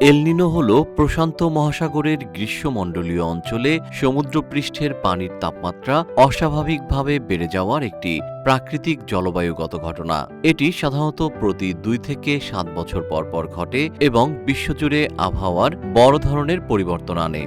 এল নিনো হল প্রশান্ত মহাসাগরের গ্রীষ্মমণ্ডলীয় অঞ্চলে সমুদ্রপৃষ্ঠের পানির তাপমাত্রা অস্বাভাবিকভাবে বেড়ে যাওয়ার একটি প্রাকৃতিক জলবায়ুগত ঘটনা। এটি সাধারণত প্রতি ২ থেকে ৭ বছর পর পর ঘটে এবং বিশ্বজুড়ে আবহাওয়ার বড় ধরনের পরিবর্তন আনে।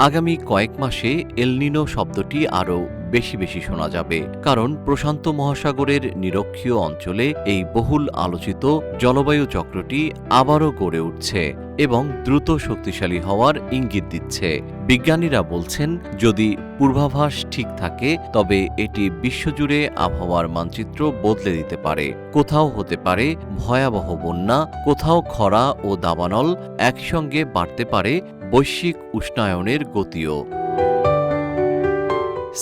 আগামী কয়েক মাসে এল নিনো শব্দটি আরও বেশি শোনা যাবে, কারণ প্রশান্ত মহাসাগরের নিরক্ষীয় অঞ্চলে এই বহুল আলোচিত জলবায়ু চক্রটি আবারও গড়ে উঠছে এবং দ্রুত শক্তিশালী হওয়ার ইঙ্গিত দিচ্ছে। বিজ্ঞানীরা বলছেন, যদি পূর্বাভাস ঠিক থাকে তবে এটি বিশ্বজুড়ে আবহাওয়ার মানচিত্র বদলে দিতে পারে। কোথাও হতে পারে ভয়াবহ বন্যা, কোথাও খরা ও দাবানল, একসঙ্গে বাড়তে পারে বৈশ্বিক উষ্ণায়নের গতিও।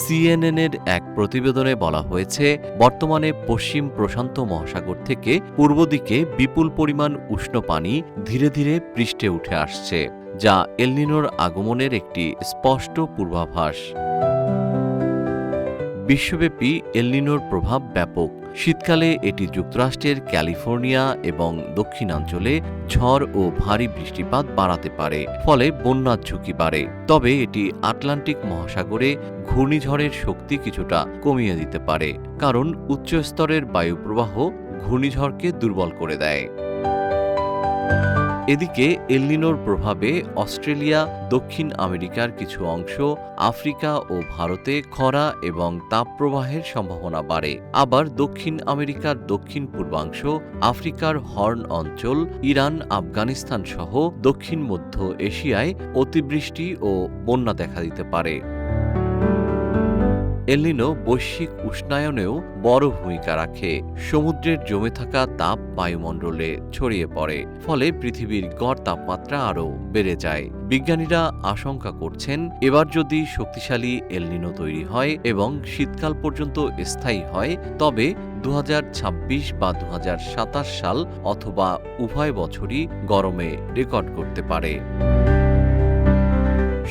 সিএনএনের এক প্রতিবেদনে বলা হয়েছে, বর্তমানে পশ্চিম প্রশান্ত মহাসাগর থেকে পূর্ব দিকে বিপুল পরিমাণ উষ্ণ পানি ধীরে ধীরে পৃষ্ঠে উঠে আসছে, যা এল নিনোর আগমনের একটি স্পষ্ট পূর্বাভাস। বিশ্বব্যাপী এল নিনোর প্রভাব ব্যাপক। শীতকালে এটি যুক্তরাষ্ট্রের ক্যালিফোর্নিয়া এবং দক্ষিণাঞ্চলে ঝড় ও ভারী বৃষ্টিপাত বাড়াতে পারে, ফলে বন্যার ঝুঁকি বাড়ে। তবে এটি আটলান্টিক মহাসাগরে ঘূর্ণিঝড়ের শক্তি কিছুটা কমিয়ে দিতে পারে, কারণ উচ্চস্তরের বায়ুপ্রবাহ ঘূর্ণিঝড়কে দুর্বল করে দেয়। এদিকে এল নিনোর প্রভাবে অস্ট্রেলিয়া, দক্ষিণ আমেরিকার কিছু অংশ, আফ্রিকা ও ভারতে খরা এবং তাপপ্রবাহের সম্ভাবনা বাড়ে। আবার দক্ষিণ আমেরিকার দক্ষিণ পূর্বাংশ, আফ্রিকার হর্ন অঞ্চল, ইরান, আফগানিস্তান সহ দক্ষিণ মধ্য এশিয়ায় অতিবৃষ্টি ও বন্যা দেখা দিতে পারে। এল নিনো বৈশ্বিক উষ্ণায়নেও বড় ভূমিকা রাখে। সমুদ্রের জমে থাকা তাপ বায়ুমণ্ডলে ছড়িয়ে পড়ে, ফলে পৃথিবীর গড় তাপমাত্রা আরও বেড়ে যায়। বিজ্ঞানীরা আশঙ্কা করছেন, এবার যদি শক্তিশালী এল নিনো তৈরি হয় এবং শীতকাল পর্যন্ত স্থায়ী হয়, তবে ২০২৬ বা ২০২৭ সাল অথবা উভয় বছরই গরমে রেকর্ড করতে পারে।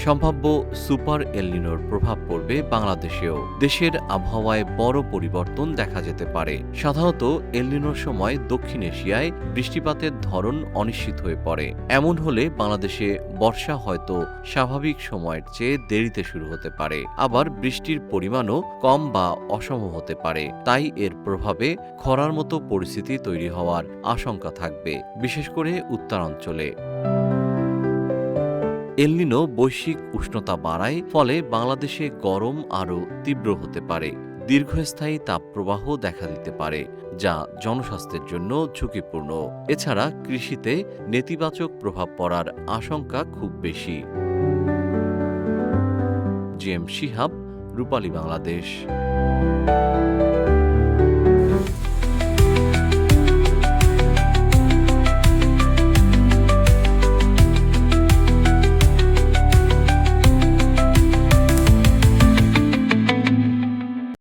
সম্ভাব্য সুপার এল নিনোর প্রভাব পড়বে বাংলাদেশেও। দেশের আবহাওয়ায় বড় পরিবর্তন দেখা যেতে পারে। সাধারণত এল নিনোর সময় দক্ষিণ এশিয়ায় বৃষ্টিপাতের ধরন অনিশ্চিত হয়ে পড়ে। এমন হলে বাংলাদেশে বর্ষা হয়তো স্বাভাবিক সময়ের চেয়ে দেরিতে শুরু হতে পারে, আবার বৃষ্টির পরিমাণও কম বা অসম হতে পারে। তাই এর প্রভাবে খরার মতো পরিস্থিতি তৈরি হওয়ার আশঙ্কা থাকবে, বিশেষ করে উত্তরাঞ্চলে। এল নিনো বৈশ্বিক উষ্ণতা বাড়ায়, ফলে বাংলাদেশে গরম আরও তীব্র হতে পারে। দীর্ঘস্থায়ী তাপপ্রবাহ দেখা দিতে পারে, যা জনস্বাস্থ্যের জন্য ঝুঁকিপূর্ণ। এছাড়া কৃষিতে নেতিবাচক প্রভাব পড়ার আশঙ্কা খুব বেশি। জি এম শিহাব, রূপালী বাংলাদেশ।